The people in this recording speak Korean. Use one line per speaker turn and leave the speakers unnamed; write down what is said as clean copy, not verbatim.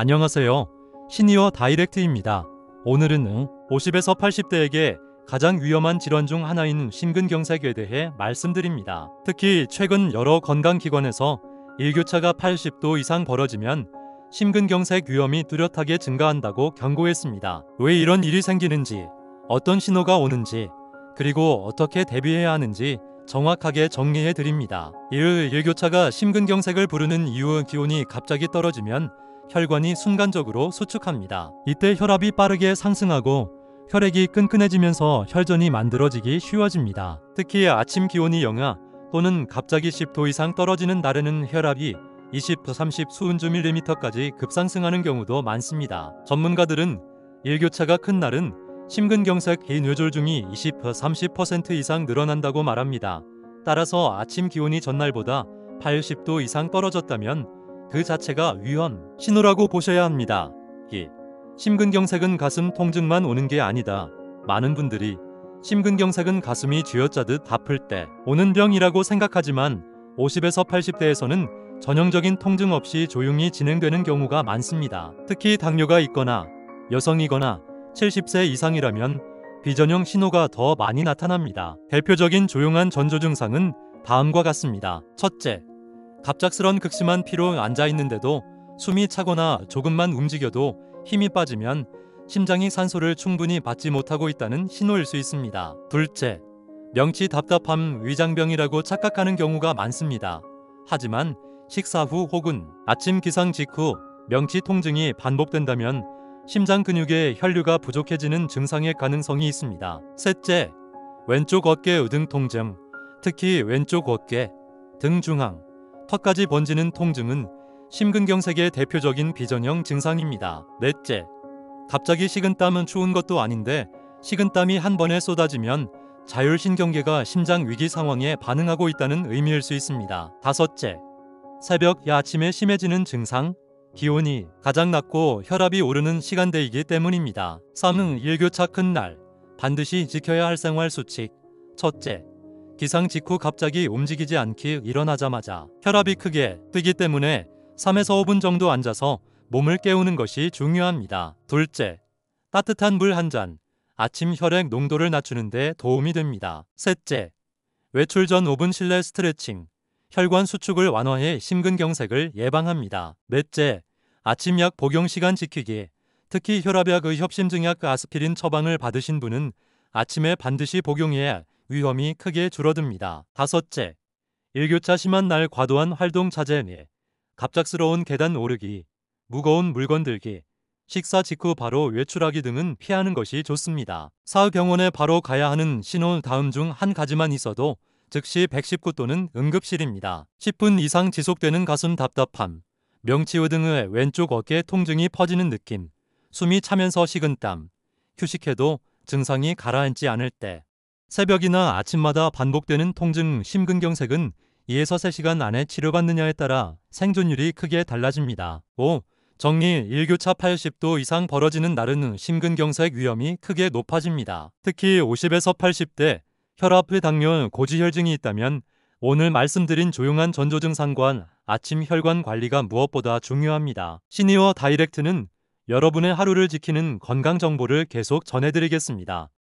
안녕하세요. 시니어 다이렉트입니다. 오늘은 50에서 80대에게 가장 위험한 질환 중 하나인 심근경색에 대해 말씀드립니다. 특히 최근 여러 건강기관에서 일교차가 80도 이상 벌어지면 심근경색 위험이 뚜렷하게 증가한다고 경고했습니다. 왜 이런 일이 생기는지, 어떤 신호가 오는지, 그리고 어떻게 대비해야 하는지 정확하게 정리해 드립니다. 일교차가 심근경색을 부르는 이유, 기온이 갑자기 떨어지면 혈관이 순간적으로 수축합니다. 이때 혈압이 빠르게 상승하고 혈액이 끈끈해지면서 혈전이 만들어지기 쉬워집니다. 특히 아침 기온이 영하 또는 갑자기 10도 이상 떨어지는 날에는 혈압이 20, 30 수은주 밀리미터까지 급상승하는 경우도 많습니다. 전문가들은 일교차가 큰 날은 심근경색 뇌졸중이 20, 30% 이상 늘어난다고 말합니다. 따라서 아침 기온이 전날보다 80도 이상 떨어졌다면 그 자체가 위험 신호라고 보셔야 합니다. 2. 심근경색은 가슴 통증만 오는 게 아니다. 많은 분들이 심근경색은 가슴이 쥐어짜듯 아플 때 오는 병이라고 생각하지만 50에서 80대에서는 전형적인 통증 없이 조용히 진행되는 경우가 많습니다. 특히 당뇨가 있거나 여성이거나 70세 이상이라면 비전형 신호가 더 많이 나타납니다. 대표적인 조용한 전조 증상은 다음과 같습니다. 첫째, 갑작스런 극심한 피로 앉아있는데도 숨이 차거나 조금만 움직여도 힘이 빠지면 심장이 산소를 충분히 받지 못하고 있다는 신호일 수 있습니다. 둘째, 명치 답답함, 위장병이라고 착각하는 경우가 많습니다. 하지만 식사 후 혹은 아침 기상 직후 명치 통증이 반복된다면 심장 근육에 혈류가 부족해지는 증상의 가능성이 있습니다. 셋째, 왼쪽 어깨 등 통증, 특히 왼쪽 어깨, 등 중앙, 턱까지 번지는 통증은 심근경색의 대표적인 비전형 증상입니다. 넷째, 갑자기 식은땀은 추운 것도 아닌데 식은땀이 한 번에 쏟아지면 자율신경계가 심장 위기 상황에 반응하고 있다는 의미일 수 있습니다. 다섯째, 새벽, 아침에 심해지는 증상, 기온이 가장 낮고 혈압이 오르는 시간대이기 때문입니다. 3. 일교차 큰 날, 반드시 지켜야 할 생활 수칙. 첫째, 기상 직후 갑자기 움직이지 않기. 일어나자마자 혈압이 크게 뛰기 때문에 3에서 5분 정도 앉아서 몸을 깨우는 것이 중요합니다. 둘째, 따뜻한 물 한 잔, 아침 혈액 농도를 낮추는 데 도움이 됩니다. 셋째, 외출 전 5분 실내 스트레칭, 혈관 수축을 완화해 심근경색을 예방합니다. 넷째, 아침 약 복용 시간 지키기, 특히 혈압약, 협심증약, 아스피린 처방을 받으신 분은 아침에 반드시 복용해야 위험이 크게 줄어듭니다. 다섯째, 일교차 심한 날 과도한 활동 자제 및 갑작스러운 계단 오르기, 무거운 물건 들기, 식사 직후 바로 외출하기 등은 피하는 것이 좋습니다. 4. 병원에 바로 가야 하는 신호, 다음 중 한 가지만 있어도 즉시 119 또는 응급실입니다. 10분 이상 지속되는 가슴 답답함, 명치 등의 왼쪽 어깨 통증이 퍼지는 느낌, 숨이 차면서 식은땀, 휴식해도 증상이 가라앉지 않을 때, 새벽이나 아침마다 반복되는 통증, 심근경색은 2에서 3시간 안에 치료받느냐에 따라 생존율이 크게 달라집니다. 5. 정리, 일교차 80도 이상 벌어지는 날은 심근경색 위험이 크게 높아집니다. 특히 50에서 80대, 혈압, 당뇨, 고지혈증이 있다면 오늘 말씀드린 조용한 전조 증상과 아침 혈관 관리가 무엇보다 중요합니다. 시니어 다이렉트는 여러분의 하루를 지키는 건강 정보를 계속 전해드리겠습니다.